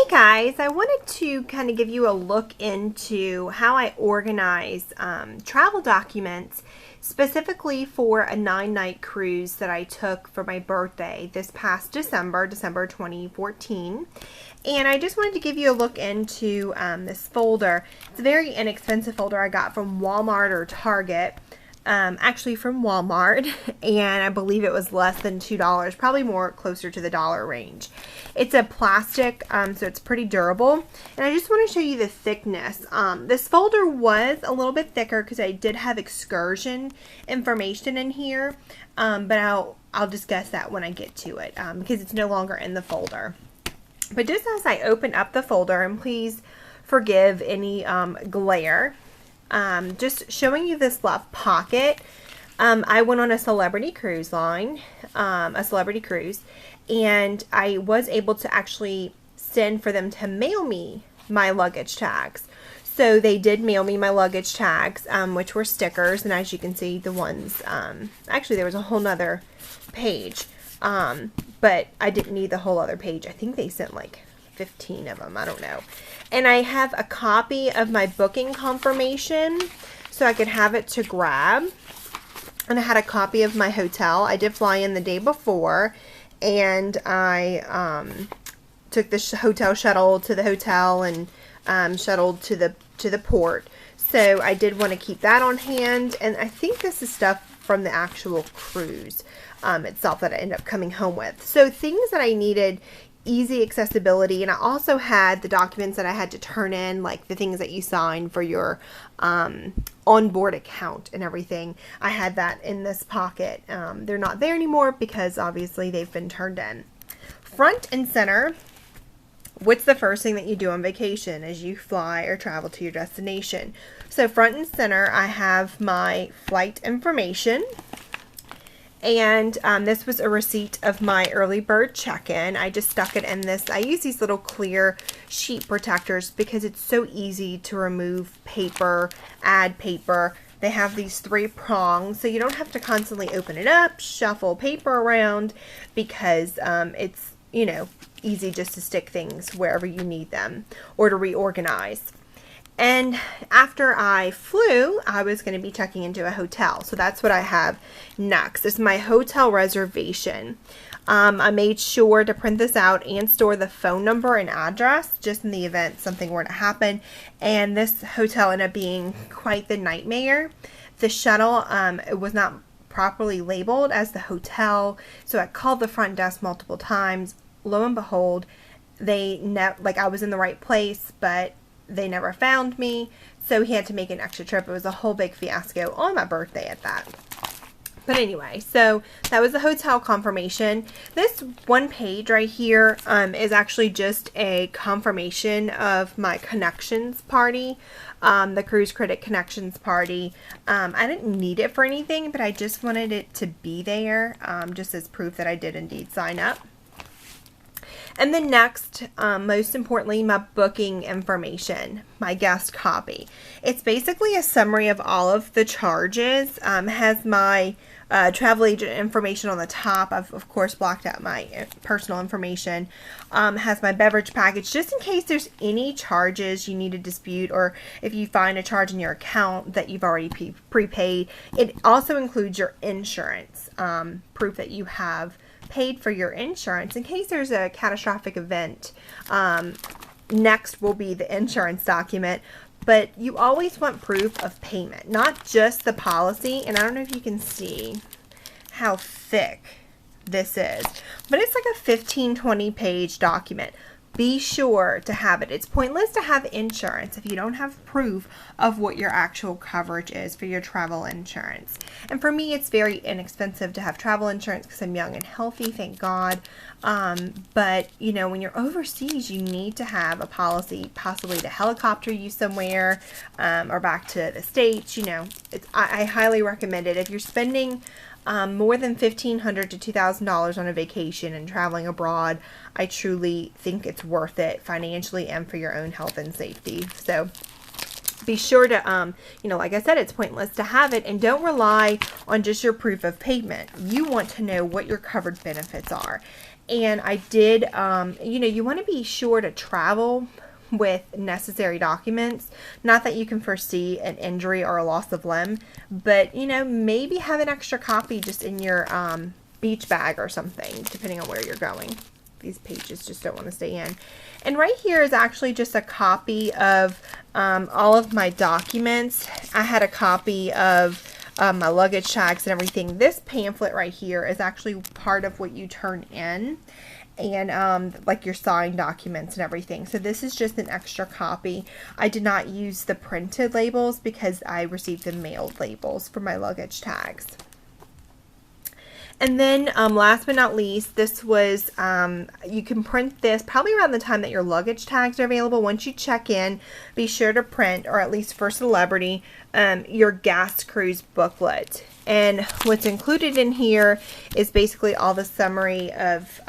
Hey guys, I wanted to kind of give you a look into how I organize travel documents specifically for a 9-night cruise that I took for my birthday this past December 2014. And I just wanted to give you a look into this folder. It's a very inexpensive folder I got from Walmart or Target. Actually from Walmart, and I believe it was less than $2, probably more closer to the dollar range. It's a plastic, so it's pretty durable, and I just want to show you the thickness. This folder was a little bit thicker because I did have excursion information in here, but I'll discuss that when I get to it because it's no longer in the folder. But just as I open up the folder, and please forgive any glare, just showing you this left pocket. I went on a celebrity cruise, and I was able to actually send for them to mail me my luggage tags. So they did mail me my luggage tags, which were stickers, and as you can see, the ones, actually there was a whole nother page, but I didn't need the whole other page. I think they sent like 15 of them, I don't know. And I have a copy of my booking confirmation so I could have it to grab. And I had a copy of my hotel. I did fly in the day before, and I took the hotel shuttle to the hotel and shuttled to the port. So I did want to keep that on hand, and I think this is stuff from the actual cruise itself that I ended up coming home with. So things that I needed, easy accessibility, and I also had the documents that I had to turn in, like the things that you sign for your onboard account and everything. I had that in this pocket. They're not there anymore because obviously they've been turned in. Front and center, what's the first thing that you do on vacation as you fly or travel to your destination? So front and center, I have my flight information. And this was a receipt of my early bird check-in. I just stuck it in this. I use these little clear sheet protectors because it's so easy to remove paper, add paper. They have these 3 prongs, so you don't have to constantly open it up, shuffle paper around, because it's, you know, easy just to stick things wherever you need them or to reorganize. And after I flew, I was going to be checking into a hotel. So that's what I have next. This is my hotel reservation. I made sure to print this out and store the phone number and address just in the event something were to happen. And this hotel ended up being quite the nightmare. The shuttle, it was not properly labeled as the hotel. So I called the front desk multiple times. Lo and behold, I was in the right place, but they never found me, so he had to make an extra trip. It was a whole big fiasco on my birthday at that. But anyway, so that was the hotel confirmation. This one page right here is actually just a confirmation of my connections party, the Cruise Critic Connections party. I didn't need it for anything, but I just wanted it to be there, just as proof that I did indeed sign up. And then next, most importantly, my booking information, my guest copy. It's basically a summary of all of the charges. Has my travel agent information on the top. I've, of course, blocked out my personal information. Has my beverage package, just in case there's any charges you need to dispute, or if you find a charge in your account that you've already prepaid. It also includes your insurance, proof that you have paid for your insurance in case there's a catastrophic event. Next will be the insurance document, but you always want proof of payment, not just the policy. And I don't know if you can see how thick this is, but it's like a 15-20 page document. Be sure to have it. It's pointless to have insurance if you don't have proof of what your actual coverage is for your travel insurance. And for me, it's very inexpensive to have travel insurance because I'm young and healthy, thank God. But, you know, when you're overseas, you need to have a policy, possibly to helicopter you somewhere or back to the States. You know, I highly recommend it. If you're spending more than $1,500 to $2,000 on a vacation and traveling abroad, I truly think it's worth it financially and for your own health and safety. So be sure to, you know, like I said, it's pointless to have it, and don't rely on just your proof of payment. You want to know what your covered benefits are. And I did, you know, you want to be sure to travel with necessary documents. Not that you can foresee an injury or a loss of limb, but, you know, maybe have an extra copy just in your beach bag or something, depending on where you're going. These pages just don't want to stay in. And right here is actually just a copy of all of my documents. I had a copy of my luggage tags and everything. This pamphlet right here is actually part of what you turn in, and like your signed documents and everything. So this is just an extra copy. I did not use the printed labels because I received the mailed labels for my luggage tags. And then last but not least, this was, you can print this probably around the time that your luggage tags are available. Once you check in, be sure to print, or at least for Celebrity, your gas cruise booklet. And what's included in here is basically all the summary of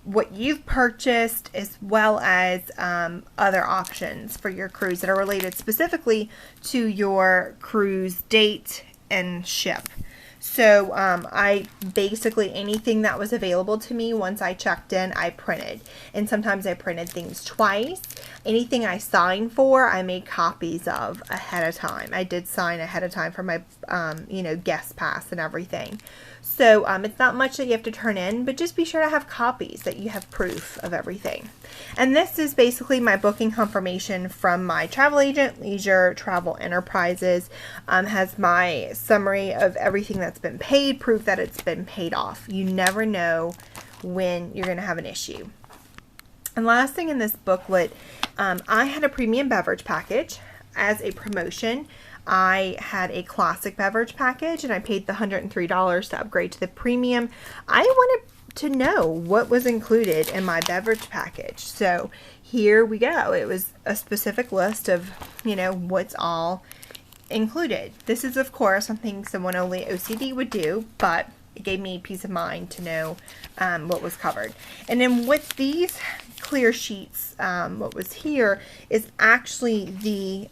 what you've purchased, as well as other options for your cruise that are related specifically to your cruise date and ship. So I basically, anything that was available to me once I checked in, I printed. And sometimes I printed things twice. Anything I signed for, I made copies of ahead of time. I did sign ahead of time for my, you know, guest pass and everything. So it's not much that you have to turn in, but just be sure to have copies that you have proof of everything. And this is basically my booking confirmation from my travel agent, Leisure Travel Enterprises. Has my summary of everything that's been paid, proof that it's been paid off. You never know when you're going to have an issue. And last thing in this booklet, I had a premium beverage package as a promotion. I had a classic beverage package and I paid the $103 to upgrade to the premium. I wanted to know what was included in my beverage package. So here we go. It was a specific list of, you know, what's all included. This is, of course, something someone only OCD would do, but it gave me peace of mind to know what was covered. And then with these clear sheets, what was here is actually the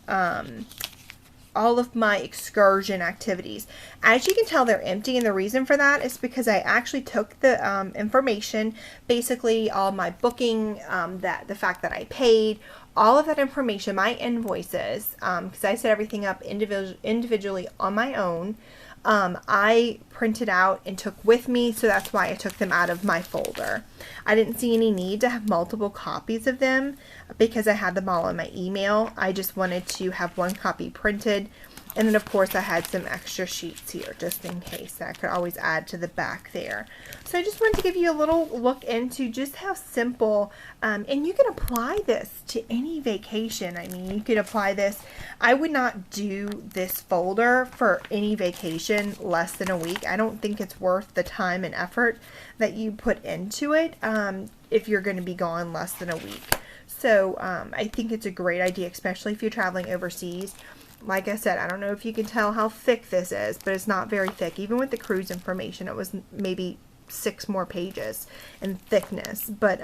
all of my excursion activities. As you can tell, they're empty, and the reason for that is because I actually took the information, basically all my booking, the fact that I paid, all of that information, my invoices, because I set everything up individually on my own. I printed out and took with me, so that's why I took them out of my folder. I didn't see any need to have multiple copies of them because I had them all in my email. I just wanted to have one copy printed, and then of course I had some extra sheets here just in case that I could always add to the back there. So I just wanted to give you a little look into just how simple, and you can apply this to any vacation. I mean, you could apply this. I would not do this folder for any vacation less than a week. I don't think it's worth the time and effort that you put into it if you're going to be gone less than a week. So I think it's a great idea, especially if you're traveling overseas. Like I said, I don't know if you can tell how thick this is, but it's not very thick. Even with the cruise information, it was maybe 6 more pages in thickness. But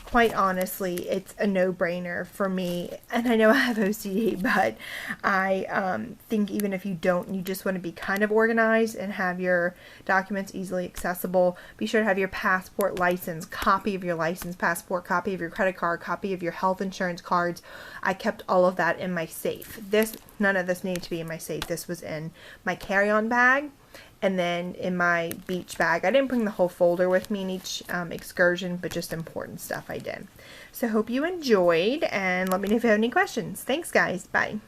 quite honestly, it's a no-brainer for me. And I know I have OCD, but I think even if you don't, you just want to be kind of organized and have your documents easily accessible. Be sure to have your passport, license, copy of your license, passport, copy of your credit card, copy of your health insurance cards. I kept all of that in my safe. None of this needed to be in my safe. This was in my carry-on bag. And then in my beach bag, I didn't bring the whole folder with me in each excursion, but just important stuff I did. So hope you enjoyed, and let me know if you have any questions. Thanks, guys. Bye.